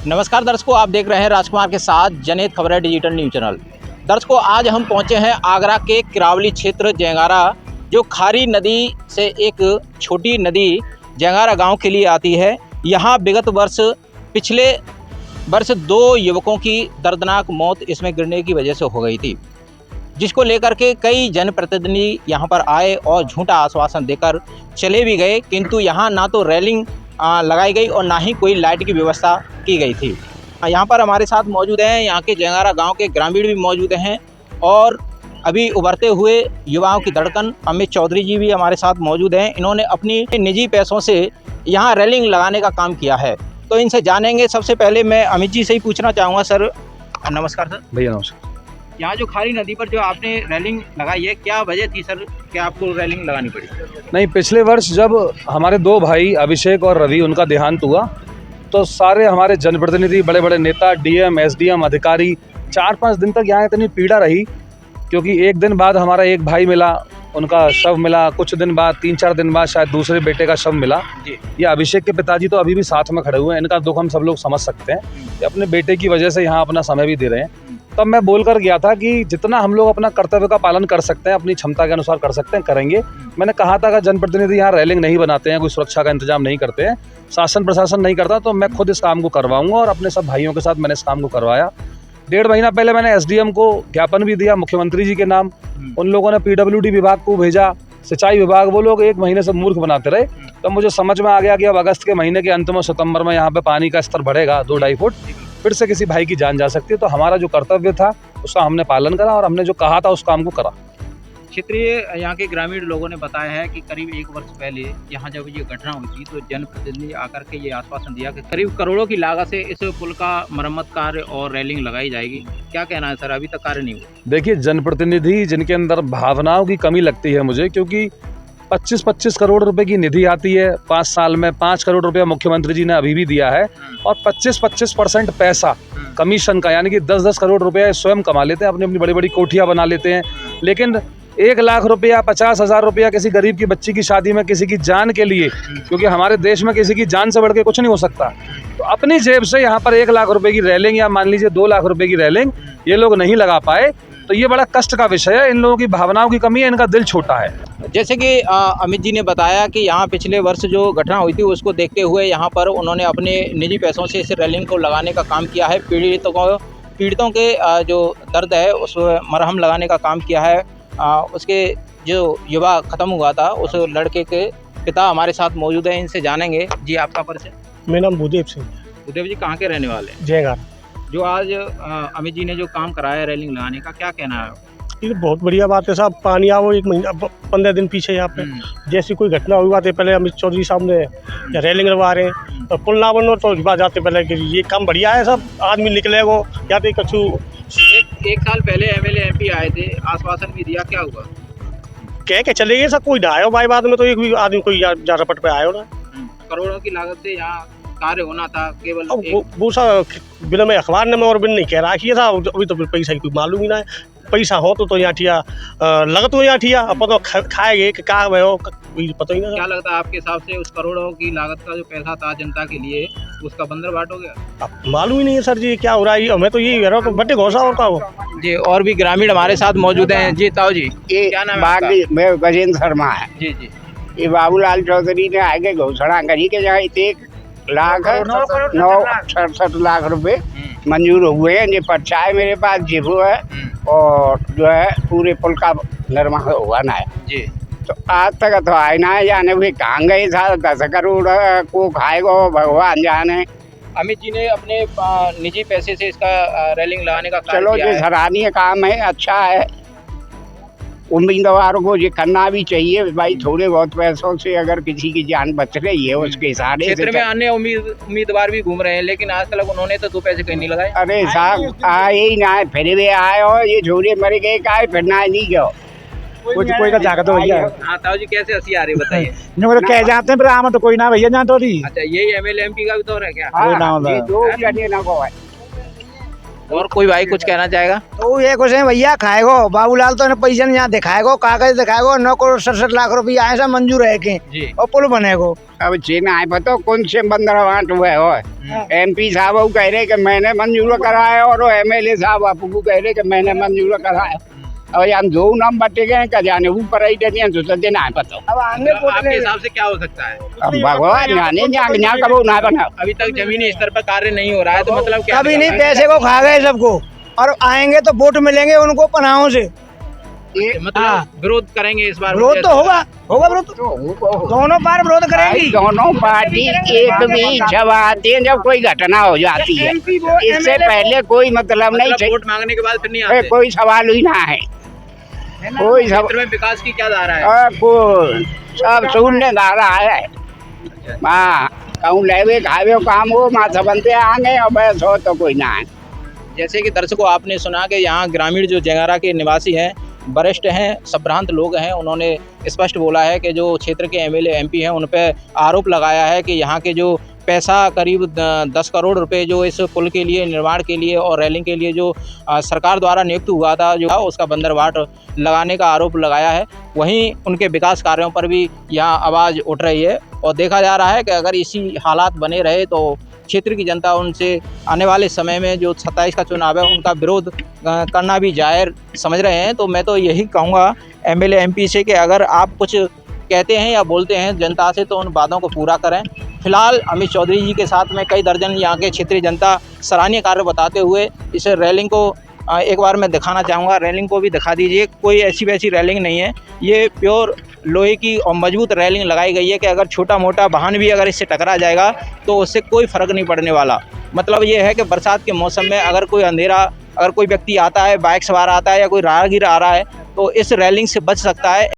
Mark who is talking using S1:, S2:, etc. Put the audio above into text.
S1: नमस्कार दर्शकों, आप देख रहे हैं राजकुमार के साथ जनहित खबरें डिजिटल न्यूज चैनल। दर्शकों, आज हम पहुंचे हैं आगरा के किरावली क्षेत्र जयंगारा, जो खारी नदी से एक छोटी नदी जयंगारा गांव के लिए आती है। यहां विगत पिछले वर्ष 2 युवकों की दर्दनाक मौत इसमें गिरने की वजह से हो गई थी, जिसको लेकर के कई जनप्रतिनिधि यहां पर आए और झूठा आश्वासन देकर चले भी गए, किंतु यहां ना तो रेलिंग लगाई गई और ना ही कोई लाइट की व्यवस्था की गई थी। यहाँ पर हमारे साथ मौजूद हैं यहाँ के जयंगारा गांव के ग्रामीण भी मौजूद हैं और अभी उभरते हुए युवाओं की धड़कन अमित चौधरी जी भी हमारे साथ मौजूद हैं। इन्होंने अपनी निजी पैसों से यहाँ रेलिंग लगाने का काम किया है, तो इनसे जानेंगे। सबसे पहले मैं अमित जी से ही पूछना चाहूँगा। सर नमस्कार। सर
S2: भैया नमस्कार।
S1: यहाँ जो खारी नदी पर जो आपने रेलिंग लगाई है, क्या वजह थी सर, क्या आपको रेलिंग लगानी पड़ी?
S2: नहीं, पिछले वर्ष जब हमारे 2 भाई अभिषेक और रवि उनका देहांत हुआ तो सारे हमारे जनप्रतिनिधि, बड़े बड़े नेता, डीएम, एसडीएम, अधिकारी 4-5 दिन तक यहाँ इतनी पीड़ा रही, क्योंकि एक दिन बाद हमारा एक भाई मिला, उनका शव मिला, कुछ दिन बाद 3-4 दिन बाद शायद दूसरे बेटे का शव मिला। ये अभिषेक के पिताजी तो अभी भी साथ में खड़े हुए हैं। इनका दुख हम सब लोग समझ सकते हैं कि अपने बेटे की वजह से यहाँ अपना समय भी दे रहे हैं। तब मैं बोलकर गया था कि जितना हम लोग अपना कर्तव्य का पालन कर सकते हैं, अपनी क्षमता के अनुसार कर सकते हैं, करेंगे। मैंने कहा था कि जनप्रतिनिधि यहाँ रेलिंग नहीं बनाते हैं, कोई सुरक्षा का इंतजाम नहीं करते हैं, शासन प्रशासन नहीं करता, तो मैं खुद इस काम को करवाऊंगा। और अपने सब भाइयों के साथ मैंने इस काम को करवाया। 1.5 महीना पहले मैंने एसडीएम को ज्ञापन भी दिया, मुख्यमंत्री जी के नाम। उन लोगों ने पीडब्ल्यूडी विभाग को भेजा, सिंचाई विभाग, वो लोग 1 महीने से मूर्ख बनाते रहे। तो मुझे समझ में आ गया कि अब अगस्त के महीने के अंत में, सितंबर में यहाँ पे पानी का स्तर बढ़ेगा 2-2.5 फुट, फिर से किसी भाई की जान जा सकती है। तो हमारा जो कर्तव्य था उसका हमने पालन करा और हमने जो कहा था उस काम को करा।
S1: क्षेत्रीय यहाँ के ग्रामीण लोगों ने बताया है कि करीब 1 वर्ष पहले यहाँ जब ये घटना हुई थी तो जनप्रतिनिधि आकर के ये आश्वासन दिया कि करीब करोड़ों की लागत से इस पुल का मरम्मत कार्य और रेलिंग लगाई जाएगी। क्या कहना है सर, अभी तक कार्य नहीं हुआ?
S2: देखिए, जनप्रतिनिधि जिनके अंदर भावनाओं की कमी लगती है मुझे, क्योंकि 25-25 करोड़ रुपए की निधि आती है 5 साल में। 5 करोड़ रुपया मुख्यमंत्री जी ने अभी भी दिया है और 25% पैसा कमीशन का, यानी कि 10-10 करोड़ रुपया स्वयं कमा लेते हैं, अपनी अपनी बड़ी बड़ी कोठियाँ बना लेते हैं। लेकिन 1 लाख रुपया, 50,000 रुपया किसी गरीब की बच्ची की शादी में, किसी की जान के लिए, क्योंकि हमारे देश में किसी की जान से बढ़ के कुछ नहीं हो सकता, तो अपनी जेब से यहाँ पर 1 लाख रुपए की रेलिंग या मान लीजिए 2 लाख रुपए की रेलिंग ये लोग नहीं लगा पाए, तो ये बड़ा कष्ट का विषय है। इन लोगों की भावनाओं की कमी है, इनका दिल छोटा है।
S1: जैसे कि अमित जी ने बताया कि यहाँ पिछले वर्ष जो घटना हुई थी उसको देखते हुए यहाँ पर उन्होंने अपने निजी पैसों से इस रेलिंग को लगाने का काम किया है। पीड़ितों के जो दर्द है उस मरहम लगाने का काम किया है। उसके जो युवा ख़त्म हुआ था, उस लड़के के पिता हमारे साथ मौजूद हैं, इनसे जानेंगे। जी, आपका परिचय?
S3: मेरा नाम भूदेव सिंह।
S1: भूदेव जी कहाँ के रहने वाले हैं?
S3: जयगारा।
S1: जो आज अमित जी ने जो काम कराया रेलिंग लगाने का, क्या कहना है?
S3: ये बहुत बढ़िया बात है साहब। पानी आओ 1 महीना 15 दिन पीछे यहाँ पे जैसी कोई घटना हुई बात है, पहले अमित चौधरी साहब ने रेलिंग लगवा रहे हैं और पुल ना बनो तो बात जाते पहले कि ये काम बढ़िया है, सब आदमी निकलेगा या तो कछु।
S1: एक साल पहले एमएलए एमपी आए थे, आश्वासन भी दिया, क्या हुआ?
S3: कह के चले गए सब, कोई ढायो भाई बाद में तो एक भी आदमी कोई जा रपट पे आयो ना।
S1: करोड़ों की लागत से यहाँ कार्य होना था, केवल
S3: वो सब बिना में अखबार ने में और बिन नहीं कह रहा था। अभी तो पैसा की कोई मालूम ही ना है। पैसा हो तो यहाँ ठिया लगत हो यहाँ ठिया, अब तो खाएगे कि क्या हो पता ही ना।
S1: क्या लगता है आपके हिसाब से उस करोड़ों की लागत का जो पैसा था जनता के लिए, उसका बंदर बाट हो गया?
S3: अब मालूम ही नहीं है सर जी क्या हो रहा है। हमें तो यही कह रहा हूँ बड्डे घोषा होता हो
S1: जी। और भी ग्रामीण हमारे साथ मौजूद हैं। जी ताऊ जी, क्या नाम है?
S4: मैं गजेंद्र शर्मा है
S1: जी जी।
S4: ये बाबूलाल चौधरी ने आगे घोषणा करी के जहाँ 1,09,67 लाख रुपए मंजूर हुए हैं। ये पर्चा है मेरे पास, जीवो है, और जो है पूरे पुल का निर्माण हुआ ना है
S1: जी।
S4: तो आज तक तो आए ना है, जाने भी कहाँ गए था। 10 करोड़ को खाएगा भगवान जाने।
S1: अमित जी ने अपने निजी पैसे से इसका रेलिंग लगाने का काम
S4: चलो
S1: किया
S4: ये
S1: है।
S4: सराहनीय काम है, अच्छा है। उम्मीदवारों को ये करना भी चाहिए भाई, थोड़े बहुत पैसों से अगर किसी की जान बच रही है उसके इशारे से।
S1: क्षेत्र में अन्य उम्मीदवार भी घूम रहे हैं, लेकिन आज तक उन्होंने तो 2 पैसे कहीं नहीं लगाए।
S4: अरे साहब आए ही ना है, फिर भी आए हो, ये झूठे मर गए का है, फिर ना नहीं गयो
S3: कोई का जाकर तो भैया।
S1: हाँ ताऊ जी, कैसे हंसी आ रही बताइए?
S3: कह जाते हैं आम तो कोई ना भैया ना तो
S1: अच्छा, यही एमएलए एमपी का भी दौर है क्या?
S4: हाँ, ये 2 जने ना को है।
S1: और कोई भाई कुछ कहना चाहेगा?
S5: तो ये कुछ है भैया खाएगो बाबूलाल तो ने पैसा यहाँ दिखाएगो कागज दिखाएगो 9 करोड़ 67 लाख रुपया आए सब मंजूर है के
S1: जी।
S5: और पुल बनेगो।
S4: अब चीन आए पता कौन से बंदर वाट हुए हो MP साहब वो कह रहे कि मैंने मंजूर कराया और MLA साहब आपको कह रहे कि मैंने मंजूर कराया। अब यहाँ दो नाम बटे गए क्या जाने ऊपर आई देती हैं तो देना है पता।
S5: अब आगे
S1: तो आपके हिसाब से क्या हो सकता है?
S4: अब भगवान जाने यहाँ कबो ना बना।
S1: अभी तक जमीनी स्तर पर कार्य नहीं हो रहा है तो मतलब क्या?
S5: कभी नहीं पैसे को खा गए सबको और आएंगे तो वोट मिलेंगे उनको पनाहों से।
S1: मतलब विरोध करेंगे इस बार?
S5: विरोध तो होगा विरोध तो दोनों बार विरोध करेंगी।
S4: दोनों पार्टी एक भी जब आती है जब कोई घटना हो जाती है इससे पहले कोई मतलब नहीं
S1: मतलब वोट मांगने के बाद फिर नहीं आते?
S4: कोई सवाल ही ना है। कोई
S1: क्षेत्र में विकास की क्या धारा है?
S4: सब शून्य धारा है। हाँ कहूँ लेवे खावे काम हो माथा बनते आगे और बस हो तो कोई ना है।
S1: जैसे कि दर्शकों आपने सुना कि यहाँ ग्रामीण जो जंगारा के निवासी हैं, वरिष्ठ हैं, संभ्रांत लोग हैं, उन्होंने स्पष्ट बोला है कि जो क्षेत्र के MLA MP हैं उन पर आरोप लगाया है कि यहाँ के जो पैसा करीब 10 करोड़ रुपए जो इस पुल के लिए निर्माण के लिए और रेलिंग के लिए जो सरकार द्वारा नियुक्त हुआ था जो उसका बंदरवाट लगाने का आरोप लगाया है। वहीं उनके विकास कार्यों पर भी यहाँ आवाज़ उठ रही है और देखा जा रहा है कि अगर इसी हालात बने रहे तो क्षेत्र की जनता उनसे आने वाले समय में जो 27 का चुनाव है उनका विरोध करना भी जाहिर समझ रहे हैं। तो मैं तो यही कहूँगा MLA MP से कि अगर आप कुछ कहते हैं या बोलते हैं जनता से तो उन बातों को पूरा करें। फिलहाल अमित चौधरी जी के साथ में कई दर्जन यहाँ के क्षेत्रीय जनता सराहनीय कार्य बताते हुए इस रेलिंग को एक बार मैं दिखाना चाहूँगा। रेलिंग को भी दिखा दीजिए। कोई ऐसी वैसी रेलिंग नहीं है, ये प्योर लोहे की और मजबूत रेलिंग लगाई गई है कि अगर छोटा मोटा वाहन भी अगर इससे टकरा जाएगा तो उससे कोई फ़र्क नहीं पड़ने वाला। मतलब ये है कि बरसात के मौसम में अगर कोई अंधेरा अगर कोई व्यक्ति आता है, बाइक सवार आता है या कोई राहगीर आ रहा है तो इस रेलिंग से बच सकता है।